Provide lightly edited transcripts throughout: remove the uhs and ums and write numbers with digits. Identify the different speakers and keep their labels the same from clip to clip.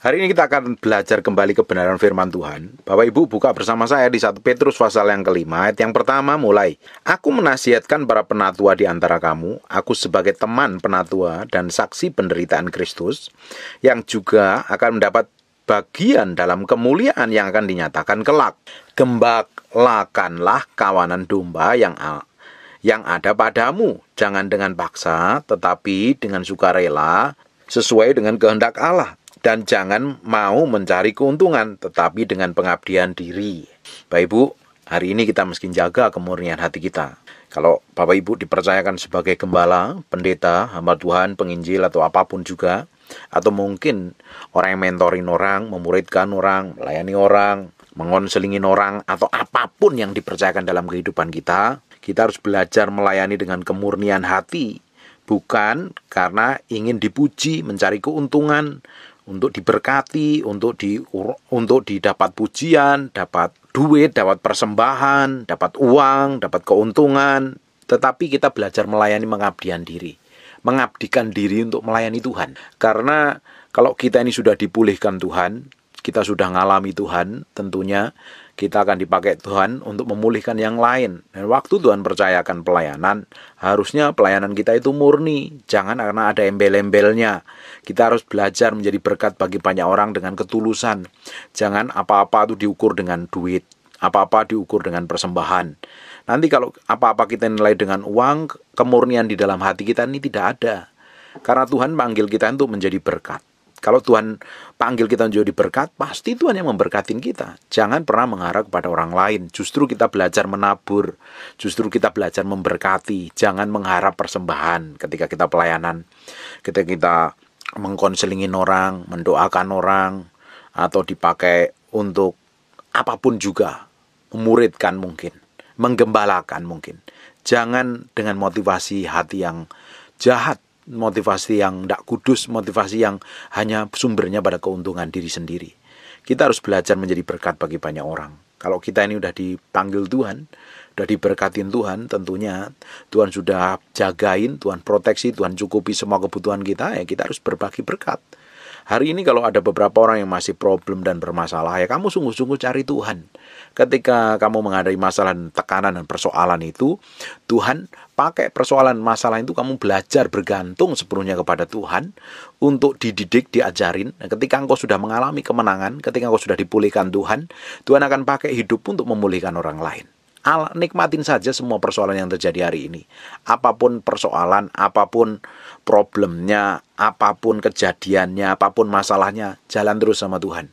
Speaker 1: Hari ini kita akan belajar kembali kebenaran firman Tuhan. Bapak Ibu buka bersama saya di 1 Petrus pasal yang kelima, ayat yang pertama mulai. Aku menasihatkan para penatua di antara kamu, aku sebagai teman penatua dan saksi penderitaan Kristus, yang juga akan mendapat bagian dalam kemuliaan yang akan dinyatakan kelak. Gembalakanlah kawanan domba yang ada padamu, jangan dengan paksa, tetapi dengan sukarela, sesuai dengan kehendak Allah. Dan jangan mau mencari keuntungan, tetapi dengan pengabdian diri. Bapak Ibu, hari ini kita mesti jaga kemurnian hati kita. Kalau Bapak Ibu dipercayakan sebagai gembala, pendeta, hamba Tuhan, penginjil, atau apapun juga, atau mungkin orang yang mentorin orang, memuridkan orang, melayani orang, mengonselingin orang, atau apapun yang dipercayakan dalam kehidupan kita harus belajar melayani dengan kemurnian hati, bukan karena ingin dipuji, mencari keuntungan, untuk diberkati, untuk didapat pujian, dapat duit, dapat persembahan, dapat uang, dapat keuntungan. Tetapi kita belajar melayani mengabdikan diri untuk melayani Tuhan. Karena kalau kita ini sudah dipulihkan Tuhan, kita sudah ngalami Tuhan, tentunya kita akan dipakai Tuhan untuk memulihkan yang lain. Dan waktu Tuhan percayakan pelayanan, harusnya pelayanan kita itu murni. Jangan karena ada embel-embelnya. Kita harus belajar menjadi berkat bagi banyak orang dengan ketulusan. Jangan apa-apa itu diukur dengan duit, apa-apa diukur dengan persembahan. Nanti kalau apa-apa kita nilai dengan uang, kemurnian di dalam hati kita ini tidak ada. Karena Tuhan panggil kita untuk menjadi berkat. Kalau Tuhan panggil kita menjadi berkat, pasti Tuhan yang memberkatin kita. Jangan pernah mengharap kepada orang lain. Justru kita belajar menabur. Justru kita belajar memberkati. Jangan mengharap persembahan ketika kita pelayanan. Ketika kita mengkonselingin orang, mendoakan orang, atau dipakai untuk apapun juga. Memuridkan mungkin. Menggembalakan mungkin. Jangan dengan motivasi hati yang jahat. Motivasi yang tidak kudus, motivasi yang hanya sumbernya pada keuntungan diri sendiri. Kita harus belajar menjadi berkat bagi banyak orang. Kalau kita ini sudah dipanggil Tuhan, sudah diberkatin Tuhan, tentunya Tuhan sudah jagain, Tuhan proteksi, Tuhan cukupi semua kebutuhan kita, ya kita harus berbagi berkat. Hari ini kalau ada beberapa orang yang masih problem dan bermasalah, ya kamu sungguh-sungguh cari Tuhan. Ketika kamu menghadapi masalah, tekanan dan persoalan itu, Tuhan pakai persoalan masalah itu, kamu belajar bergantung sepenuhnya kepada Tuhan untuk dididik, diajarin. Nah, ketika engkau sudah mengalami kemenangan, ketika engkau sudah dipulihkan Tuhan, Tuhan akan pakai hidup untuk memulihkan orang lain. Nikmatin saja semua persoalan yang terjadi hari ini. Apapun persoalan, apapun problemnya, apapun kejadiannya, apapun masalahnya, jalan terus sama Tuhan.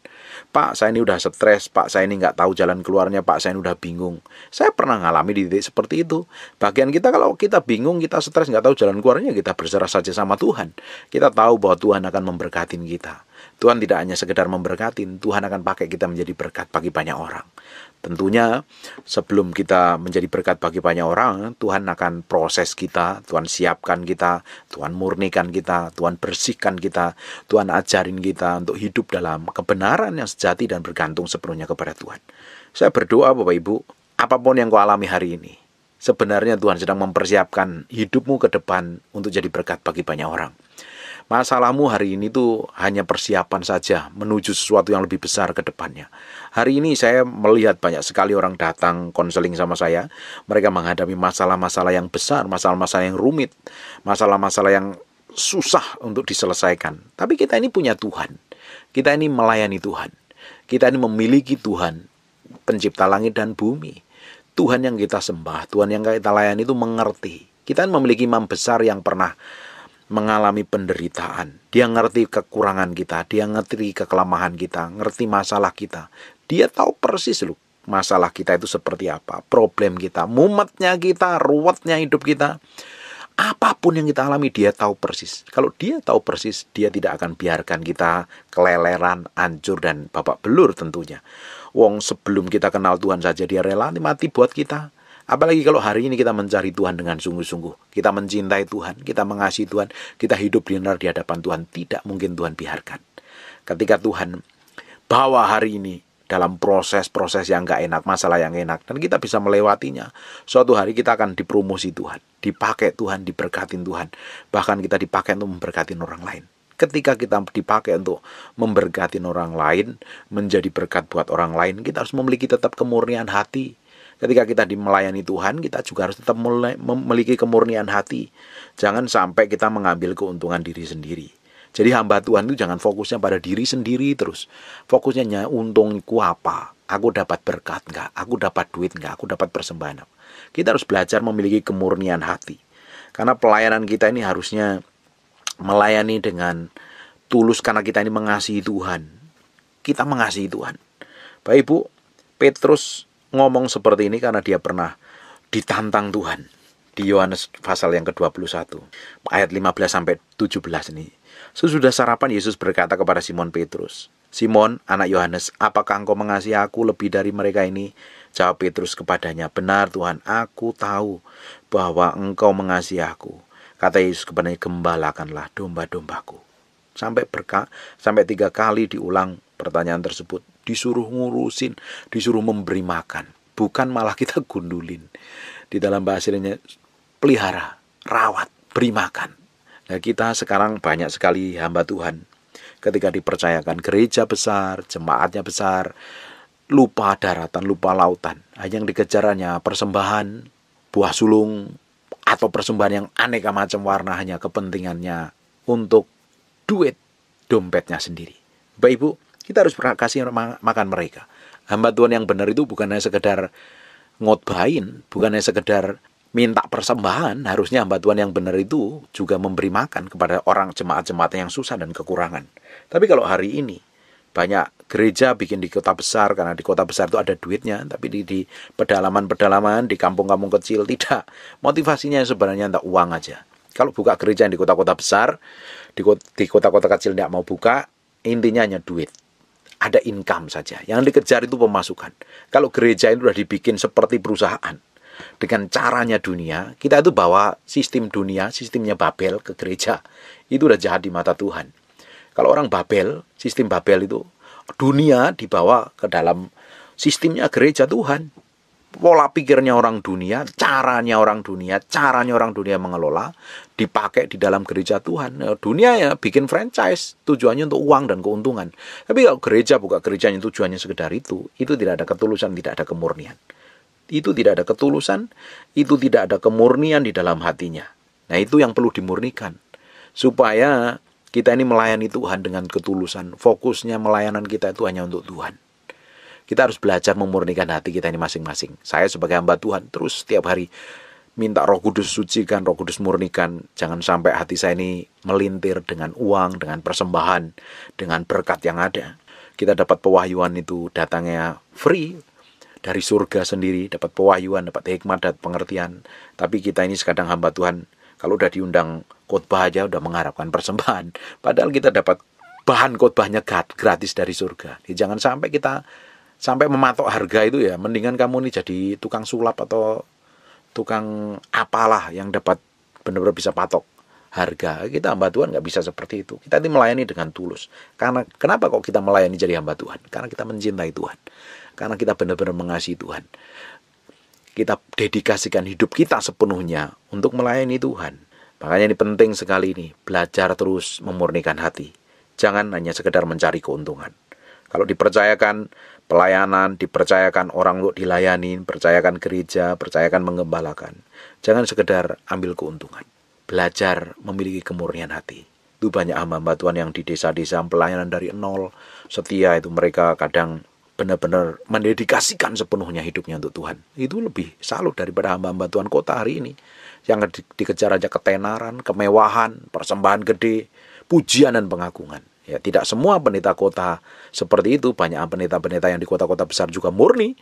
Speaker 1: Pak, saya ini udah stres, Pak, saya ini nggak tahu jalan keluarnya, Pak, saya ini udah bingung. Saya pernah ngalami di titik seperti itu. Bagian kita kalau kita bingung, kita stres, nggak tahu jalan keluarnya, kita berserah saja sama Tuhan. Kita tahu bahwa Tuhan akan memberkatin kita. Tuhan tidak hanya sekedar memberkatin, Tuhan akan pakai kita menjadi berkat bagi banyak orang. Tentunya sebelum kita menjadi berkat bagi banyak orang, Tuhan akan proses kita, Tuhan siapkan kita, Tuhan murnikan kita, Tuhan bersihkan kita, Tuhan ajarin kita untuk hidup dalam kebenaran yang sejati dan bergantung sepenuhnya kepada Tuhan. Saya berdoa Bapak Ibu, apapun yang kau alami hari ini, sebenarnya Tuhan sedang mempersiapkan hidupmu ke depan untuk jadi berkat bagi banyak orang. Masalahmu hari ini tuh hanya persiapan saja menuju sesuatu yang lebih besar ke depannya. Hari ini saya melihat banyak sekali orang datang konseling sama saya. Mereka menghadapi masalah-masalah yang besar, masalah-masalah yang rumit, masalah-masalah yang susah untuk diselesaikan. Tapi kita ini punya Tuhan. Kita ini melayani Tuhan. Kita ini memiliki Tuhan, pencipta langit dan bumi. Tuhan yang kita sembah, Tuhan yang kita layani itu mengerti. Kita memiliki imam besar yang pernah mengalami penderitaan. Dia ngerti kekurangan kita, dia ngerti kekelemahan kita, ngerti masalah kita. Dia tahu persis loh masalah kita itu seperti apa, problem kita, mumetnya kita, ruwetnya hidup kita. Apapun yang kita alami, dia tahu persis. Kalau dia tahu persis, dia tidak akan biarkan kita keleleran, hancur, dan babak belur tentunya. Wong sebelum kita kenal Tuhan saja, dia rela mati buat kita. Apalagi kalau hari ini kita mencari Tuhan dengan sungguh-sungguh. Kita mencintai Tuhan, kita mengasihi Tuhan, kita hidup benar di hadapan Tuhan. Tidak mungkin Tuhan biarkan. Ketika Tuhan bawa hari ini dalam proses-proses yang gak enak, masalah yang enak, dan kita bisa melewatinya, suatu hari kita akan dipromosi Tuhan, dipakai Tuhan, diberkatin Tuhan. Bahkan kita dipakai untuk memberkatin orang lain. Ketika kita dipakai untuk memberkati orang lain, menjadi berkat buat orang lain, kita harus memiliki tetap kemurnian hati. Ketika kita melayani Tuhan, kita juga harus tetap memiliki kemurnian hati. Jangan sampai kita mengambil keuntungan diri sendiri. Jadi hamba Tuhan itu jangan fokusnya pada diri sendiri terus. Fokusnya untungku apa? Aku dapat berkat enggak? Aku dapat duit enggak? Aku dapat persembahan. Kita harus belajar memiliki kemurnian hati. Karena pelayanan kita ini harusnya melayani dengan tulus karena kita ini mengasihi Tuhan. Kita mengasihi Tuhan. Bapak Ibu, Petrus ngomong seperti ini karena dia pernah ditantang Tuhan. Di Yohanes pasal yang ke-21, ayat 15-17 ini. Sesudah sarapan, Yesus berkata kepada Simon Petrus, Simon, anak Yohanes, apakah engkau mengasihi aku lebih dari mereka ini? Jawab Petrus kepadanya, benar Tuhan, aku tahu bahwa engkau mengasihi aku. Kata Yesus kepadanya, gembalakanlah domba-dombaku. Sampai 3 kali diulang pertanyaan tersebut. Disuruh ngurusin, disuruh memberi makan. Bukan malah kita gundulin. Di dalam bahasa Indonesia, pelihara, rawat, beri makan. Nah, kita sekarang banyak sekali hamba Tuhan. Ketika dipercayakan gereja besar, jemaatnya besar, lupa daratan, lupa lautan. Hanya yang dikejar hanya persembahan, buah sulung, atau persembahan yang aneka macam warna, hanya kepentingannya untuk duit dompetnya sendiri. Bapak Ibu, kita harus kasih makan mereka. Hamba Tuhan yang benar itu bukan hanya sekedar ngotbahin, bukan hanya sekedar minta persembahan. Harusnya hamba Tuhan yang benar itu juga memberi makan kepada orang jemaat-jemaat yang susah dan kekurangan. Tapi kalau hari ini banyak gereja bikin di kota besar, karena di kota besar itu ada duitnya, tapi di pedalaman-pedalaman, di kampung-kampung kecil tidak. Motivasinya sebenarnya untuk uang aja. Kalau buka gereja yang di kota-kota besar, di kota-kota kecil tidak mau buka, intinya hanya duit. Ada income saja. Yang dikejar itu pemasukan. Kalau gereja itu sudah dibikin seperti perusahaan, dengan caranya dunia, kita itu bawa sistem dunia, sistemnya Babel ke gereja. Itu udah jahat di mata Tuhan. Kalau orang Babel, sistem Babel itu dunia dibawa ke dalam sistemnya gereja Tuhan. Pola pikirnya orang dunia, caranya orang dunia mengelola, dipakai di dalam gereja Tuhan. Dunia ya bikin franchise, tujuannya untuk uang dan keuntungan. Tapi kalau gereja buka gerejanya tujuannya sekedar itu tidak ada ketulusan, tidak ada kemurnian. Itu tidak ada ketulusan, itu tidak ada kemurnian di dalam hatinya. Nah, itu yang perlu dimurnikan. Supaya kita ini melayani Tuhan dengan ketulusan. Fokusnya melayanan kita itu hanya untuk Tuhan. Kita harus belajar memurnikan hati kita ini masing-masing. Saya sebagai hamba Tuhan terus setiap hari minta Roh Kudus sucikan, Roh Kudus murnikan. Jangan sampai hati saya ini melintir dengan uang, dengan persembahan, dengan berkat yang ada. Kita dapat pewahyuan itu datangnya free dari surga sendiri, dapat pewahyuan, dapat hikmat dan pengertian. Tapi kita ini sekadang hamba Tuhan, kalau udah diundang khotbah aja udah mengharapkan persembahan. Padahal kita dapat bahan khotbahnya gratis dari surga. Jadi jangan sampai kita mematok harga itu ya. Mendingan kamu nih jadi tukang sulap atau tukang apalah yang dapat benar-benar bisa patok harga. Kita hamba Tuhan nggak bisa seperti itu. Kita ini melayani dengan tulus. Karena kenapa kok kita melayani jadi hamba Tuhan? Karena kita mencintai Tuhan. Karena kita benar-benar mengasihi Tuhan. Kita dedikasikan hidup kita sepenuhnya untuk melayani Tuhan. Makanya ini penting sekali nih, belajar terus memurnikan hati. Jangan hanya sekedar mencari keuntungan. Kalau dipercayakan pelayanan, dipercayakan orang untuk dilayani, percayakan gereja, percayakan menggembalakan. Jangan sekedar ambil keuntungan. Belajar memiliki kemurnian hati. Itu banyak hamba-hamba Tuhan yang di desa-desa pelayanan dari nol, setia itu mereka kadang benar-benar mendedikasikan sepenuhnya hidupnya untuk Tuhan. Itu lebih salut daripada hamba-hamba Tuhan kota hari ini. Yang dikejar aja ketenaran, kemewahan, persembahan gede, pujian dan pengagungan. Ya, tidak semua pendeta kota seperti itu. Banyak pendeta-pendeta yang di kota-kota besar juga murni.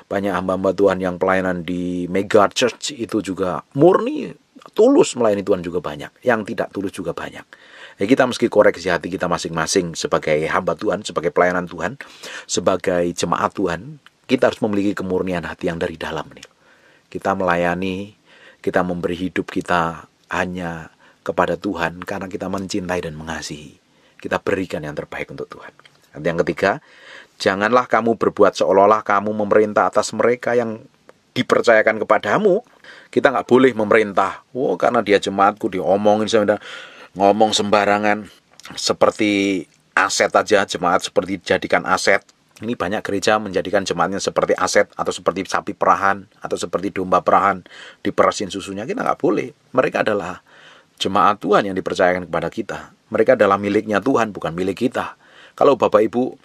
Speaker 1: Banyak hamba-hamba Tuhan yang pelayanan di mega church itu juga murni, tulus melayani Tuhan juga banyak. Yang tidak tulus juga banyak. Ya, kita mesti koreksi hati kita masing-masing sebagai hamba Tuhan, sebagai pelayanan Tuhan, sebagai jemaat Tuhan. Kita harus memiliki kemurnian hati yang dari dalam nih. Kita melayani, kita memberi hidup kita hanya kepada Tuhan karena kita mencintai dan mengasihi. Kita berikan yang terbaik untuk Tuhan. Dan yang ketiga, janganlah kamu berbuat seolah-olah kamu memerintah atas mereka yang dipercayakan kepadamu. Kita nggak boleh memerintah. Karena dia jemaatku, diomongin ngomong sembarangan. seperti aset aja, jemaat seperti dijadikan aset. Ini banyak gereja menjadikan jemaatnya seperti aset, atau seperti sapi perahan, atau seperti domba perahan, diperasin susunya. Kita nggak boleh. Mereka adalah jemaat Tuhan yang dipercayakan kepada kita. Mereka adalah miliknya Tuhan, bukan milik kita. Kalau Bapak Ibu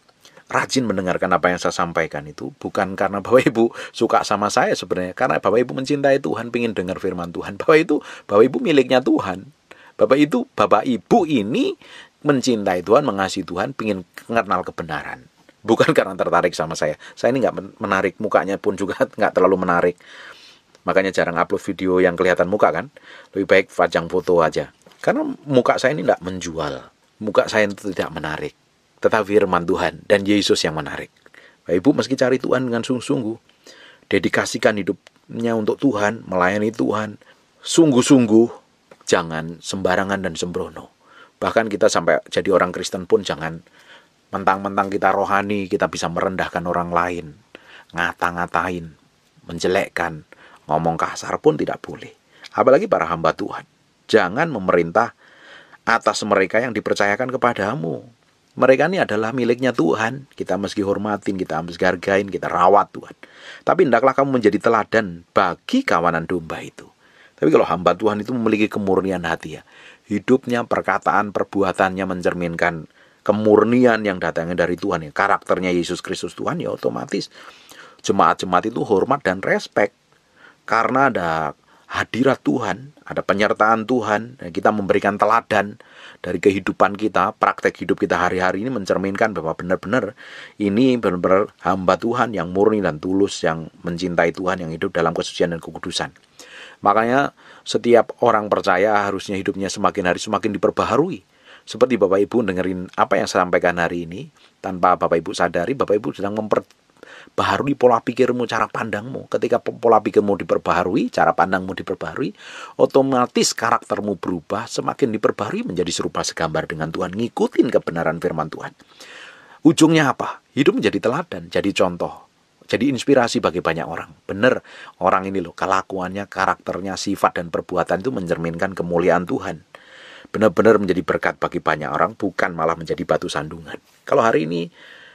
Speaker 1: rajin mendengarkan apa yang saya sampaikan itu, bukan karena Bapak Ibu suka sama saya sebenarnya, karena Bapak Ibu mencintai Tuhan, pengen dengar firman Tuhan. Bapak Ibu miliknya Tuhan. Bapak Ibu ini mencintai Tuhan, mengasihi Tuhan, pengen mengenal kebenaran. Bukan karena tertarik sama saya. Saya ini nggak menarik, mukanya pun juga nggak terlalu menarik. Makanya jarang upload video yang kelihatan muka kan. Lebih baik pajang foto aja. Karena muka saya ini nggak menjual. Muka saya itu tidak menarik. Tetapi firman Tuhan dan Yesus yang menarik. Bapak Ibu meski cari Tuhan dengan sungguh-sungguh, dedikasikan hidupnya untuk Tuhan, melayani Tuhan, sungguh-sungguh, jangan sembarangan dan sembrono. Bahkan kita sampai jadi orang Kristen pun jangan mentang-mentang kita rohani, kita bisa merendahkan orang lain, ngata-ngatain, menjelekkan, ngomong kasar pun tidak boleh. Apalagi para hamba Tuhan. Jangan memerintah atas mereka yang dipercayakan kepadamu. Mereka ini adalah miliknya Tuhan. Kita mesti hormatin, kita mesti hargain, kita rawat Tuhan. Tapi hendaklah kamu menjadi teladan bagi kawanan domba itu. Tapi kalau hamba Tuhan itu memiliki kemurnian hati ya, hidupnya, perkataan, perbuatannya mencerminkan kemurnian yang datangnya dari Tuhan, ya, karakternya Yesus Kristus Tuhan, ya otomatis jemaat-jemaat itu hormat dan respek. Karena ada hadirat Tuhan, ada penyertaan Tuhan, dan kita memberikan teladan dari kehidupan kita, praktek hidup kita hari-hari ini mencerminkan bahwa benar-benar ini benar-benar hamba Tuhan yang murni dan tulus, yang mencintai Tuhan, yang hidup dalam kesucian dan kekudusan. Makanya setiap orang percaya harusnya hidupnya semakin hari semakin diperbaharui. Seperti Bapak Ibu dengerin apa yang saya sampaikan hari ini, tanpa Bapak Ibu sadari, Bapak Ibu sedang memperbaharui pola pikirmu, cara pandangmu. Ketika pola pikirmu diperbaharui, cara pandangmu diperbaharui, otomatis karaktermu berubah, semakin diperbaharui menjadi serupa segambar dengan Tuhan, ngikutin kebenaran firman Tuhan. Ujungnya apa? Hidup menjadi teladan, jadi contoh, jadi inspirasi bagi banyak orang. Benar, orang ini loh, kelakuannya, karakternya, sifat dan perbuatan itu mencerminkan kemuliaan Tuhan. Benar-benar menjadi berkat bagi banyak orang, bukan malah menjadi batu sandungan. Kalau hari ini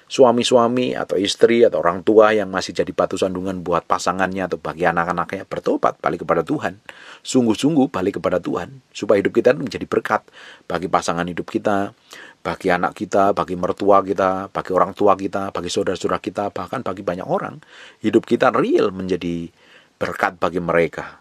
Speaker 1: suami-suami atau istri atau orang tua yang masih jadi batu sandungan buat pasangannya atau bagi anak-anaknya, bertobat, balik kepada Tuhan. Sungguh-sungguh balik kepada Tuhan, supaya hidup kita menjadi berkat bagi pasangan hidup kita, bagi anak kita, bagi mertua kita, bagi orang tua kita, bagi saudara-saudara kita, bahkan bagi banyak orang. Hidup kita real menjadi berkat bagi mereka,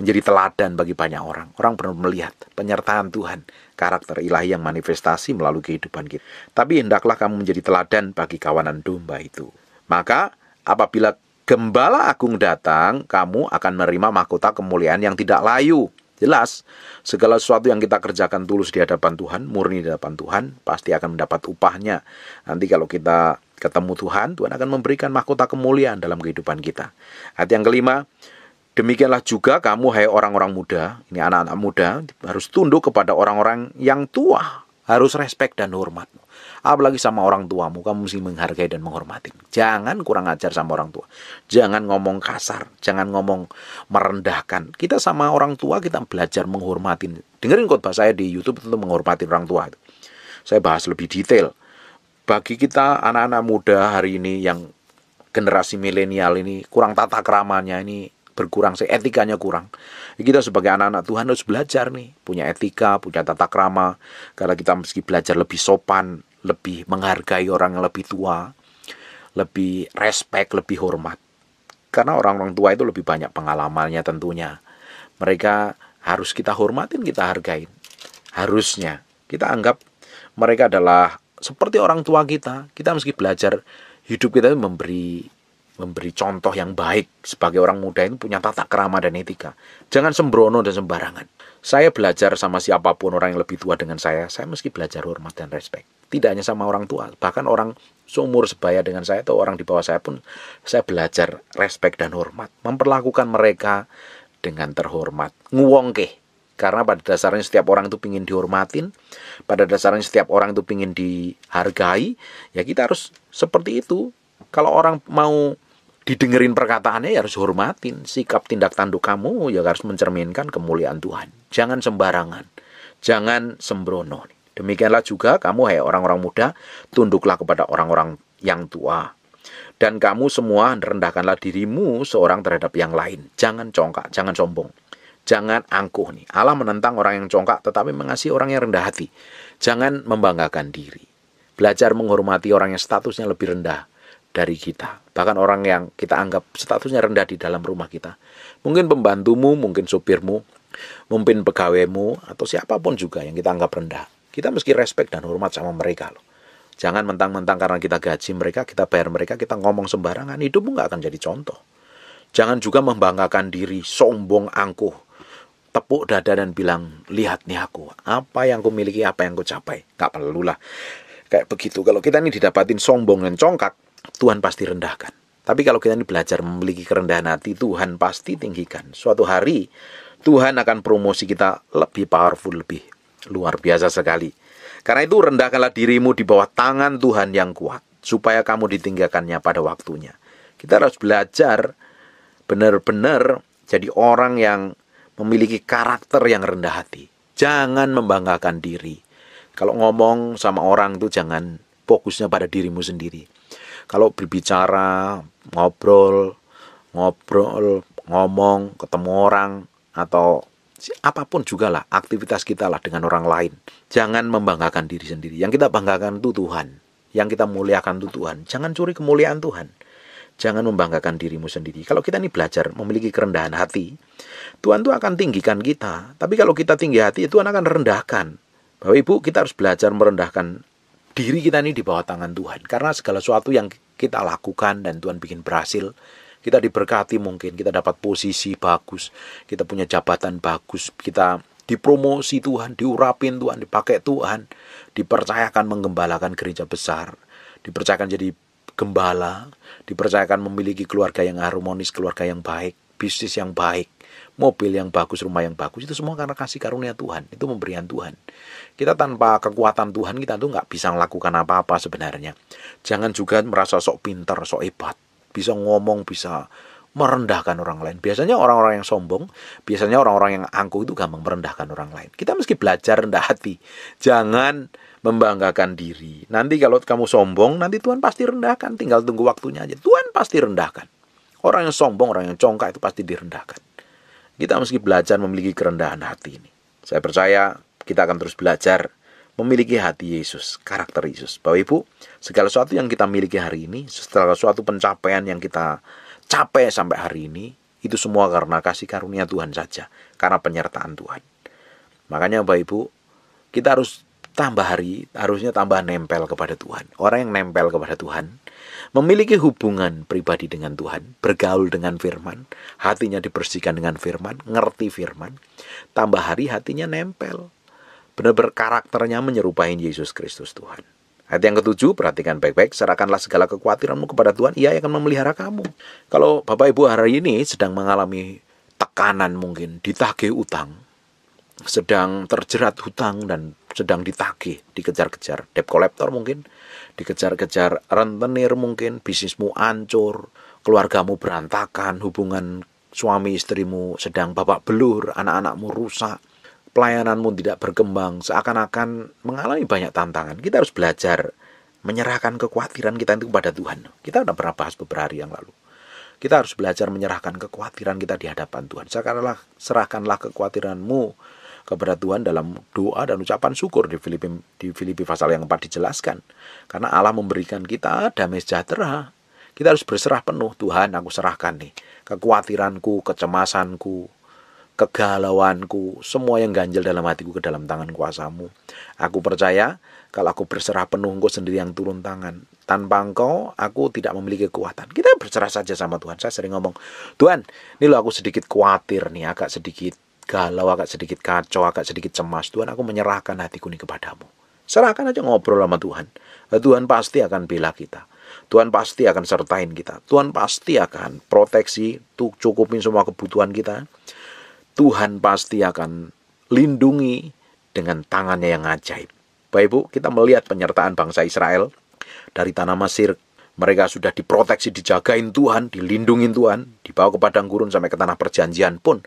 Speaker 1: menjadi teladan bagi banyak orang. Orang pernah melihat penyertaan Tuhan, karakter ilahi yang manifestasi melalui kehidupan kita. Tapi hendaklah kamu menjadi teladan bagi kawanan domba itu. Maka apabila Gembala Agung datang, kamu akan menerima mahkota kemuliaan yang tidak layu. Jelas, segala sesuatu yang kita kerjakan tulus di hadapan Tuhan, murni di hadapan Tuhan, pasti akan mendapat upahnya. Nanti kalau kita ketemu Tuhan, Tuhan akan memberikan mahkota kemuliaan dalam kehidupan kita. Ayat yang kelima, demikianlah juga kamu, hai orang-orang muda, ini anak-anak muda, harus tunduk kepada orang-orang yang tua, harus respek dan hormat. Apalagi sama orang tuamu, kamu mesti menghargai dan menghormati. Jangan kurang ajar sama orang tua. Jangan ngomong kasar, jangan ngomong merendahkan. Kita sama orang tua, kita belajar menghormati. Dengerin khotbah saya di YouTube tentang menghormati orang tua. Saya bahas lebih detail. Bagi kita anak-anak muda hari ini yang generasi milenial ini kurang tata keramanya, ini berkurang, etikanya kurang. Kita sebagai anak-anak Tuhan harus belajar nih, punya etika, punya tata krama. Karena kita mesti belajar lebih sopan, lebih menghargai orang yang lebih tua, lebih respect, lebih hormat. Karena orang-orang tua itu lebih banyak pengalamannya tentunya. Mereka harus kita hormatin, kita hargain. Harusnya kita anggap mereka adalah seperti orang tua kita. Kita mesti belajar hidup kita memberi contoh yang baik. Sebagai orang muda itu punya tata krama dan etika. Jangan sembrono dan sembarangan. Saya belajar sama siapapun orang yang lebih tua dengan saya mesti belajar hormat dan respect. Tidak hanya sama orang tua, bahkan orang seumur sebaya dengan saya atau orang di bawah saya pun saya belajar respect dan hormat. Memperlakukan mereka dengan terhormat. Nguwongke. Karena pada dasarnya setiap orang itu ingin dihormatin, pada dasarnya setiap orang itu ingin dihargai, ya kita harus seperti itu. Kalau orang mau didengerin perkataannya ya harus hormatin. Sikap tindak tanduk kamu ya harus mencerminkan kemuliaan Tuhan. Jangan sembarangan, jangan sembrono. Demikianlah juga kamu, hai orang-orang muda, tunduklah kepada orang-orang yang tua. Dan kamu semua rendahkanlah dirimu seorang terhadap yang lain. Jangan congkak, jangan sombong, jangan angkuh nih. Allah menentang orang yang congkak tetapi mengasihi orang yang rendah hati. Jangan membanggakan diri. Belajar menghormati orang yang statusnya lebih rendah dari kita. Bahkan orang yang kita anggap statusnya rendah di dalam rumah kita. Mungkin pembantumu, mungkin supirmu, mungkin pegawaimu, atau siapapun juga yang kita anggap rendah. Kita mesti respect dan hormat sama mereka loh. Jangan mentang-mentang karena kita gaji mereka, kita bayar mereka, kita ngomong sembarangan. Hidupmu nggak akan jadi contoh. Jangan juga membanggakan diri, sombong, angkuh, tepuk dada dan bilang, lihat nih aku, apa yang aku miliki, apa yang aku capai. Nggak perlulah kayak begitu. Kalau kita ini didapatin sombong dan congkak, Tuhan pasti rendahkan. Tapi kalau kita ini belajar memiliki kerendahan hati, Tuhan pasti tinggikan. Suatu hari Tuhan akan promosi kita lebih powerful, lebih luar biasa sekali. Karena itu rendahkanlah dirimu di bawah tangan Tuhan yang kuat, supaya kamu ditinggalkannya pada waktunya. Kita harus belajar benar-benar jadi orang yang memiliki karakter yang rendah hati. Jangan membanggakan diri. Kalau ngomong sama orang itu jangan fokusnya pada dirimu sendiri. Kalau berbicara, ngobrol, ngomong, ketemu orang, atau apapun juga lah, aktivitas kita lah dengan orang lain. Jangan membanggakan diri sendiri. Yang kita banggakan itu Tuhan. Yang kita muliakan itu Tuhan. Jangan curi kemuliaan Tuhan. Jangan membanggakan dirimu sendiri. Kalau kita ini belajar memiliki kerendahan hati, Tuhan itu akan tinggikan kita. Tapi kalau kita tinggi hati, Tuhan akan rendahkan. Bapak Ibu, kita harus belajar merendahkan diri kita ini di bawah tangan Tuhan. Karena segala sesuatu yang kita lakukan dan Tuhan bikin berhasil, kita diberkati mungkin, kita dapat posisi bagus, kita punya jabatan bagus, kita dipromosi Tuhan, diurapin Tuhan, dipakai Tuhan, dipercayakan menggembalakan gereja besar, dipercayakan jadi gembala, dipercayakan memiliki keluarga yang harmonis, keluarga yang baik, bisnis yang baik, mobil yang bagus, rumah yang bagus. Itu semua karena kasih karunia Tuhan, itu pemberian Tuhan. Kita tanpa kekuatan Tuhan, kita tuh nggak bisa melakukan apa-apa sebenarnya. Jangan juga merasa sok pintar, sok hebat, bisa ngomong, bisa merendahkan orang lain. Biasanya orang-orang yang sombong, biasanya orang-orang yang angkuh itu gampang merendahkan orang lain. Kita mesti belajar rendah hati. Jangan membanggakan diri. Nanti kalau kamu sombong, nanti Tuhan pasti rendahkan. Tinggal tunggu waktunya aja. Tuhan pasti rendahkan. Orang yang sombong, orang yang congkak itu pasti direndahkan. Kita mesti belajar memiliki kerendahan hati ini. Saya percaya kita akan terus belajar memiliki hati Yesus, karakter Yesus. Bapak Ibu, segala sesuatu yang kita miliki hari ini, segala sesuatu pencapaian yang kita capai sampai hari ini, itu semua karena kasih karunia Tuhan saja, karena penyertaan Tuhan. Makanya Bapak Ibu, kita harus tambah hari, harusnya tambah nempel kepada Tuhan. Orang yang nempel kepada Tuhan, memiliki hubungan pribadi dengan Tuhan, bergaul dengan firman, hatinya dibersihkan dengan firman, ngerti firman, tambah hari hatinya nempel. Benar-benar karakternya menyerupai Yesus Kristus Tuhan. Ayat yang ke-7, perhatikan baik-baik, serahkanlah segala kekhawatiranmu kepada Tuhan, Ia akan memelihara kamu. Kalau Bapak Ibu hari ini sedang mengalami tekanan mungkin, ditagih utang, sedang terjerat hutang dan sedang ditagih, dikejar-kejar, debt collector mungkin, dikejar-kejar rentenir mungkin, bisnismu hancur, keluargamu berantakan, hubungan suami istrimu sedang babak belur, anak-anakmu rusak, pelayananmu tidak berkembang, seakan-akan mengalami banyak tantangan. Kita harus belajar menyerahkan kekhawatiran kita itu kepada Tuhan. Kita sudah pernah bahas beberapa hari yang lalu. Kita harus belajar menyerahkan kekhawatiran kita di hadapan Tuhan. Serahkanlah kekhawatiranmu kepada Tuhan dalam doa dan ucapan syukur. Di Filipi pasal yang 4 dijelaskan. Karena Allah memberikan kita damai sejahtera. Kita harus berserah penuh. Tuhan, aku serahkan nih kekhawatiranku, kecemasanku, kegalauanku, semua yang ganjil dalam hatiku ke dalam tangan kuasa-Mu. Aku percaya kalau aku berserah penuh, Engkau sendiri yang turun tangan. Tanpa Engkau, aku tidak memiliki kekuatan. Kita berserah saja sama Tuhan. Saya sering ngomong, Tuhan, ini loh aku sedikit khawatir nih, agak sedikit galau, agak sedikit kacau, agak sedikit cemas. Tuhan, aku menyerahkan hatiku ini kepadamu. Serahkan aja, ngobrol sama Tuhan. Tuhan pasti akan bela kita. Tuhan pasti akan sertain kita. Tuhan pasti akan proteksi, cukupin semua kebutuhan kita. Tuhan pasti akan lindungi dengan tangannya yang ajaib. Bapak Ibu, kita melihat penyertaan bangsa Israel dari tanah Mesir. Mereka sudah diproteksi, dijagain Tuhan, dilindungin Tuhan, dibawa ke padang gurun sampai ke tanah perjanjian pun.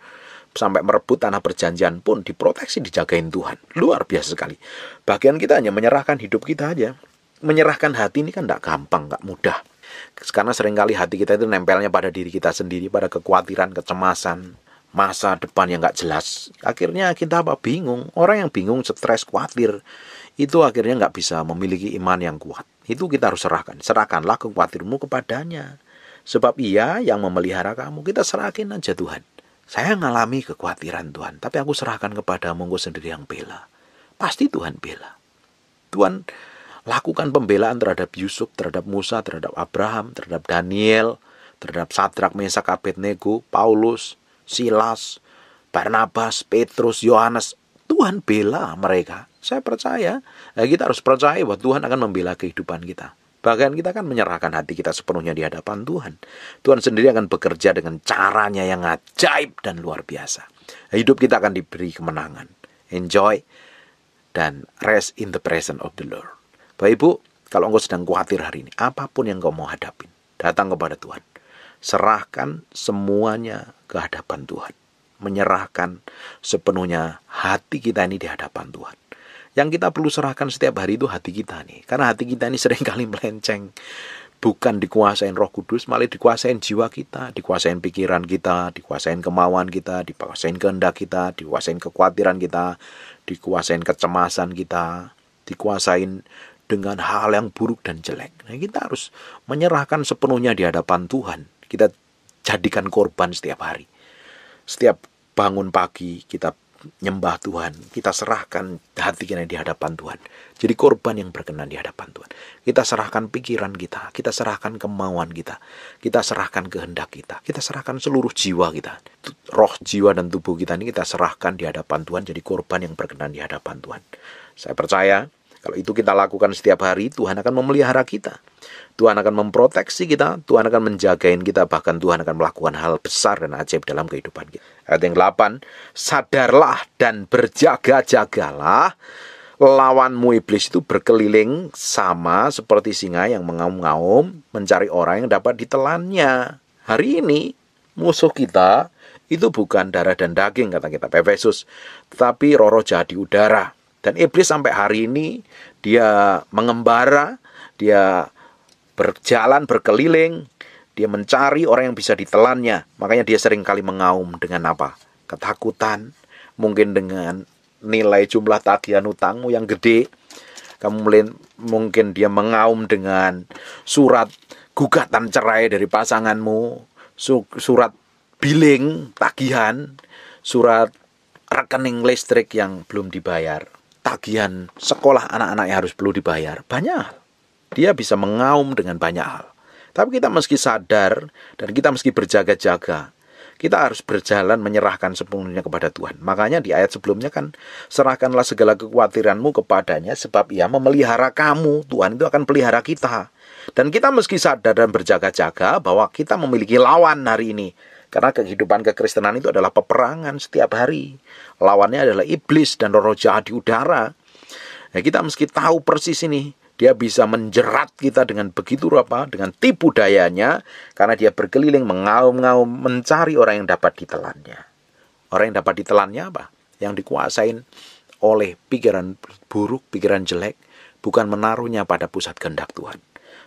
Speaker 1: sampai merebut tanah perjanjian pun diproteksi, dijagain Tuhan. Luar biasa sekali. Bagian kita hanya menyerahkan hidup kita aja. Menyerahkan hati ini kan tidak gampang, tidak mudah. Karena seringkali hati kita itu nempelnya pada diri kita sendiri, pada kekhawatiran, kecemasan, masa depan yang nggak jelas. Akhirnya kita bingung. Orang yang bingung, stres, khawatir, itu akhirnya nggak bisa memiliki iman yang kuat. Itu kita harus serahkan. Serahkanlah kekhawatirmu kepadanya. Sebab Ia yang memelihara kamu. Kita serahin aja Tuhan. Saya ngalami kekhawatiran Tuhan, tapi aku serahkan kepadamu, Engkau sendiri yang bela. Pasti Tuhan bela. Tuhan lakukan pembelaan terhadap Yusuf, terhadap Musa, terhadap Abraham, terhadap Daniel, terhadap Sadrak, Mesak, Abednego, Paulus, Silas, Barnabas, Petrus, Yohanes. Tuhan bela mereka. Saya percaya. Kita harus percaya bahwa Tuhan akan membela kehidupan kita. Bahkan kita akan menyerahkan hati kita sepenuhnya di hadapan Tuhan. Tuhan sendiri akan bekerja dengan caranya yang ajaib dan luar biasa. Hidup kita akan diberi kemenangan. Enjoy dan rest in the presence of the Lord. Bapak Ibu, kalau engkau sedang khawatir hari ini, apapun yang engkau mau hadapin, datang kepada Tuhan. Serahkan semuanya ke hadapan Tuhan. Menyerahkan sepenuhnya hati kita ini di hadapan Tuhan. Yang kita perlu serahkan setiap hari itu hati kita nih. Karena hati kita ini seringkali melenceng. Bukan dikuasain Roh Kudus, malah dikuasain jiwa kita, dikuasain pikiran kita, dikuasain kemauan kita, dikuasain kehendak kita, dikuasain kekhawatiran kita, dikuasain kecemasan kita, dikuasain dengan hal yang buruk dan jelek. Nah, kita harus menyerahkan sepenuhnya di hadapan Tuhan. Kita jadikan korban setiap hari. Setiap bangun pagi kita nyembah Tuhan, kita serahkan hati kita di hadapan Tuhan. Jadi korban yang berkenan di hadapan Tuhan. Kita serahkan pikiran kita, kita serahkan kemauan kita, kita serahkan kehendak kita, kita serahkan seluruh jiwa kita. Roh, jiwa, dan tubuh kita ini kita serahkan di hadapan Tuhan, jadi korban yang berkenan di hadapan Tuhan. Saya percaya, kalau itu kita lakukan setiap hari, Tuhan akan memelihara kita. Tuhan akan memproteksi kita, Tuhan akan menjagain kita, bahkan Tuhan akan melakukan hal besar dan ajaib dalam kehidupan kita. Ayat yang 8, sadarlah dan berjaga-jagalah, lawanmu iblis itu berkeliling sama seperti singa yang mengaum-ngaum mencari orang yang dapat ditelannya. Hari ini musuh kita itu bukan darah dan daging, kata kitab Efesus, tetapi roh-roh jahat di udara. Dan iblis sampai hari ini dia mengembara, dia berjalan berkeliling, dia mencari orang yang bisa ditelannya. Makanya dia sering kali mengaum dengan apa? Ketakutan, mungkin dengan nilai jumlah tagihan utangmu yang gede. Mungkin dia mengaum dengan surat gugatan cerai dari pasanganmu, surat billing, tagihan, surat rekening listrik yang belum dibayar, tagihan sekolah anak-anak yang harus perlu dibayar. Banyak hal. Dia bisa mengaum dengan banyak hal. Tapi kita mesti sadar dan kita mesti berjaga-jaga. Kita harus berjalan menyerahkan sepenuhnya kepada Tuhan. Makanya di ayat sebelumnya kan, serahkanlah segala kekhawatiranmu kepadanya sebab Ia memelihara kamu. Tuhan itu akan pelihara kita. Dan kita mesti sadar dan berjaga-jaga bahwa kita memiliki lawan hari ini. Karena kehidupan kekristenan itu adalah peperangan setiap hari. Lawannya adalah iblis dan roh-roh jahat di udara. Nah, kita mesti tahu persis ini. Dia bisa menjerat kita dengan begitu rupa, dengan tipu dayanya, karena dia berkeliling mengaum-ngaum mencari orang yang dapat ditelannya. Orang yang dapat ditelannya apa? Yang dikuasain oleh pikiran buruk, pikiran jelek, bukan menaruhnya pada pusat kehendak Tuhan.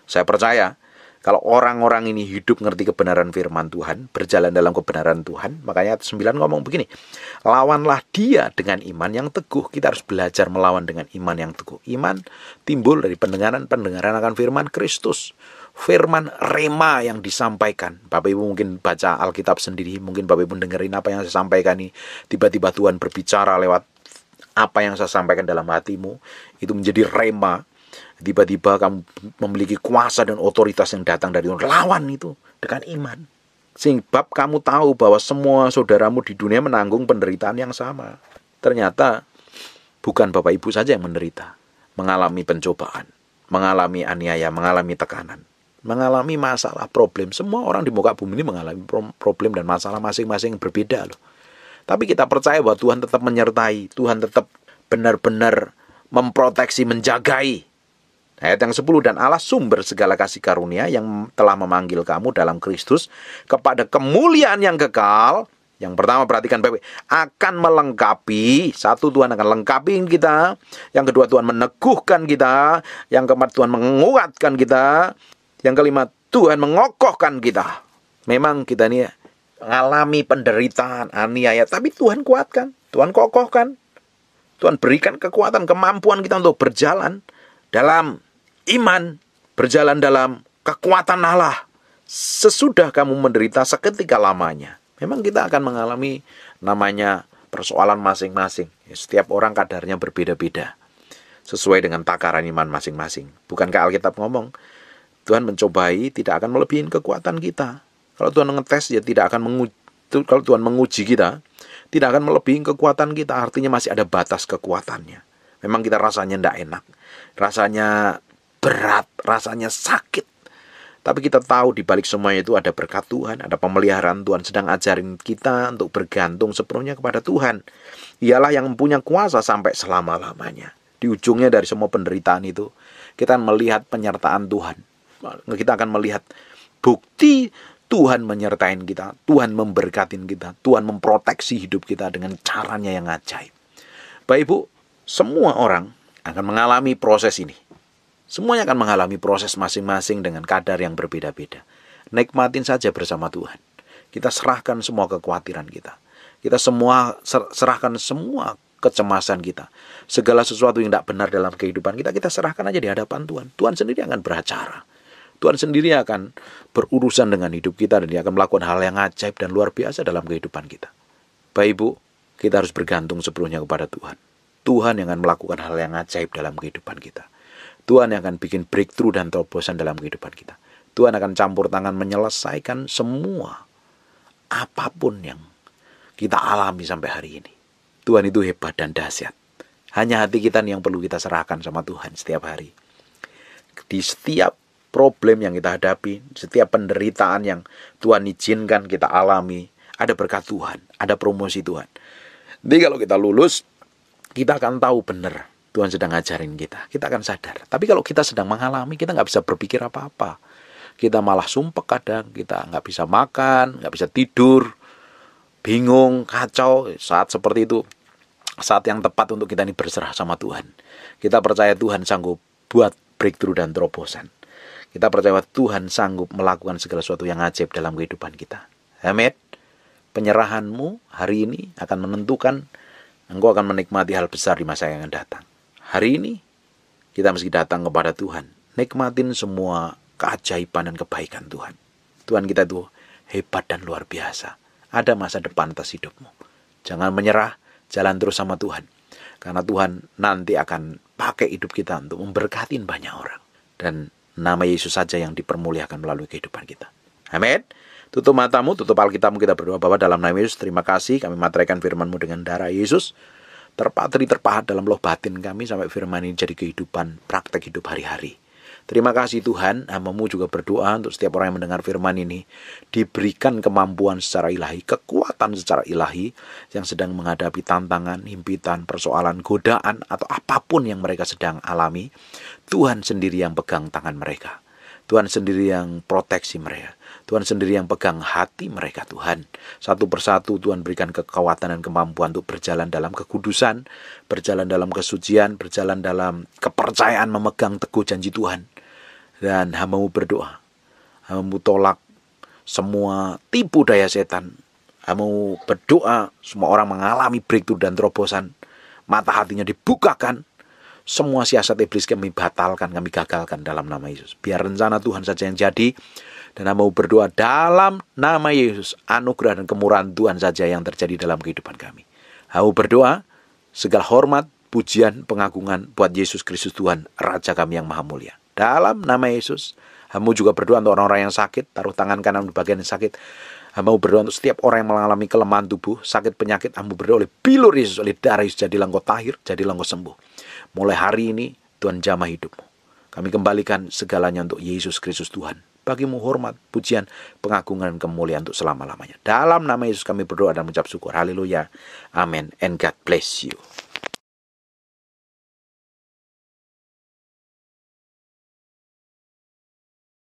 Speaker 1: Saya percaya, kalau orang-orang ini hidup ngerti kebenaran firman Tuhan, berjalan dalam kebenaran Tuhan, makanya ayat 9 ngomong begini, lawanlah dia dengan iman yang teguh. Kita harus belajar melawan dengan iman yang teguh. Iman timbul dari pendengaran akan firman Kristus. Firman rema yang disampaikan. Bapak Ibu mungkin baca Alkitab sendiri, mungkin Bapak Ibu dengerin apa yang saya sampaikan ini. Tiba-tiba Tuhan berbicara lewat apa yang saya sampaikan dalam hatimu. Itu menjadi rema. Tiba-tiba kamu memiliki kuasa dan otoritas yang datang dari Tuhan. Lawan itu dengan iman. Sebab kamu tahu bahwa semua saudaramu di dunia menanggung penderitaan yang sama. Ternyata bukan Bapak Ibu saja yang menderita. Mengalami pencobaan, mengalami aniaya, mengalami tekanan, mengalami masalah, problem. Semua orang di muka bumi ini mengalami problem dan masalah masing-masing yang berbeda loh. Tapi kita percaya bahwa Tuhan tetap menyertai. Tuhan tetap benar-benar memproteksi, menjagai. Ayat yang 10, dan Allah sumber segala kasih karunia yang telah memanggil kamu dalam Kristus kepada kemuliaan yang kekal Yang pertama, perhatikan baik-baik, akan melengkapi. Satu, Tuhan akan lengkapi kita. Yang kedua, Tuhan meneguhkan kita. Yang keempat, Tuhan menguatkan kita. Yang kelima, Tuhan mengokohkan kita. Memang kita ini mengalami penderitaan, aniaya, tapi Tuhan kuatkan, Tuhan kokohkan. Tuhan berikan kekuatan, kemampuan kita untuk berjalan dalam iman, berjalan dalam kekuatan Allah. Sesudah kamu menderita seketika lamanya. Memang kita akan mengalami namanya persoalan masing-masing. Setiap orang kadarnya berbeda-beda, sesuai dengan takaran iman masing-masing. Bukankah Alkitab ngomong, Tuhan mencobai tidak akan melebihi kekuatan kita. Kalau Tuhan mengetes, ya tidak akan kalau Tuhan menguji kita, tidak akan melebihi kekuatan kita. Artinya masih ada batas kekuatannya. Memang kita rasanya tidak enak, rasanya berat, rasanya sakit. Tapi kita tahu di balik semuanya itu ada berkat Tuhan, ada pemeliharaan Tuhan sedang ajarin kita untuk bergantung sepenuhnya kepada Tuhan. Ialah yang mempunyai kuasa sampai selama-lamanya. Di ujungnya dari semua penderitaan itu, kita melihat penyertaan Tuhan. Kita akan melihat bukti Tuhan menyertai kita, Tuhan memberkatin kita, Tuhan memproteksi hidup kita dengan caranya yang ajaib. Bapak Ibu, semua orang akan mengalami proses ini. Semuanya akan mengalami proses masing-masing dengan kadar yang berbeda-beda. Nikmatin saja bersama Tuhan. Kita serahkan semua kekhawatiran kita. Kita semua serahkan semua kecemasan kita. Segala sesuatu yang tidak benar dalam kehidupan kita, kita serahkan aja di hadapan Tuhan. Tuhan sendiri akan beracara. Tuhan sendiri akan berurusan dengan hidup kita dan Dia akan melakukan hal yang ajaib dan luar biasa dalam kehidupan kita. Bapak Ibu, kita harus bergantung sepenuhnya kepada Tuhan. Tuhan yang akan melakukan hal yang ajaib dalam kehidupan kita. Tuhan yang akan bikin breakthrough dan terobosan dalam kehidupan kita. Tuhan akan campur tangan menyelesaikan semua apapun yang kita alami sampai hari ini. Tuhan itu hebat dan dahsyat. Hanya hati kita yang perlu kita serahkan sama Tuhan setiap hari. Di setiap problem yang kita hadapi, setiap penderitaan yang Tuhan izinkan kita alami, ada berkat Tuhan, ada promosi Tuhan. Jadi kalau kita lulus, kita akan tahu benar Tuhan sedang ngajarin kita. Kita akan sadar. Tapi kalau kita sedang mengalami, kita nggak bisa berpikir apa-apa. Kita malah sumpek kadang, kita nggak bisa makan, nggak bisa tidur, bingung, kacau. Saat seperti itu, saat yang tepat untuk kita ini berserah sama Tuhan. Kita percaya Tuhan sanggup buat breakthrough dan terobosan. Kita percaya Tuhan sanggup melakukan segala sesuatu yang ajaib dalam kehidupan kita. Amin. Penyerahanmu hari ini akan menentukan engkau akan menikmati hal besar di masa yang akan datang. Hari ini kita mesti datang kepada Tuhan, nikmatin semua keajaiban dan kebaikan Tuhan. Tuhan kita itu hebat dan luar biasa. Ada masa depan atas hidupmu. Jangan menyerah, jalan terus sama Tuhan. Karena Tuhan nanti akan pakai hidup kita untuk memberkatin banyak orang. Dan nama Yesus saja yang dipermuliakan melalui kehidupan kita. Amin. Tutup matamu, tutup Alkitabmu, kita berdoa. Bapa, dalam nama Yesus, terima kasih kami materaikan firman-Mu dengan darah Yesus. Terpatri terpahat dalam loh batin kami sampai firman ini jadi kehidupan, praktek hidup hari-hari. Terima kasih Tuhan, hamba-Mu juga berdoa untuk setiap orang yang mendengar firman ini, diberikan kemampuan secara ilahi, kekuatan secara ilahi, yang sedang menghadapi tantangan, himpitan, persoalan, godaan, atau apapun yang mereka sedang alami. Tuhan sendiri yang pegang tangan mereka. Tuhan sendiri yang proteksi mereka. Tuhan sendiri yang pegang hati mereka, Tuhan. Satu persatu Tuhan berikan kekuatan dan kemampuan untuk berjalan dalam kekudusan, berjalan dalam kesucian, berjalan dalam kepercayaan memegang teguh janji Tuhan. Dan hamba-Mu berdoa, hamba-Mu tolak semua tipu daya setan. Hamba-Mu berdoa semua orang mengalami breakthrough dan terobosan. Mata hatinya dibukakan. Semua siasat iblis kami batalkan, kami gagalkan dalam nama Yesus. Biar rencana Tuhan saja yang jadi. Dan hamba-Mu berdoa dalam nama Yesus, anugerah dan kemurahan Tuhan saja yang terjadi dalam kehidupan kami. Hamba-Mu berdoa, segala hormat, pujian, pengagungan buat Yesus Kristus Tuhan, Raja kami yang maha mulia. Dalam nama Yesus, hamba-Mu juga berdoa untuk orang-orang yang sakit, taruh tangan kanan di bagian yang sakit. Hamba-Mu berdoa untuk setiap orang yang mengalami kelemahan tubuh, sakit penyakit, hamba-Mu berdoa oleh bilur Yesus, oleh darah Yesus, jadilah engkau tahir, jadilah engkau sembuh. Mulai hari ini, Tuhan jamah hidupmu. Kami kembalikan segalanya untuk Yesus Kristus Tuhan. Bagimu hormat, pujian, pengagungan, dan kemuliaan untuk selama-lamanya. Dalam nama Yesus kami berdoa dan mengucap syukur. Haleluya. Amin. And God bless you.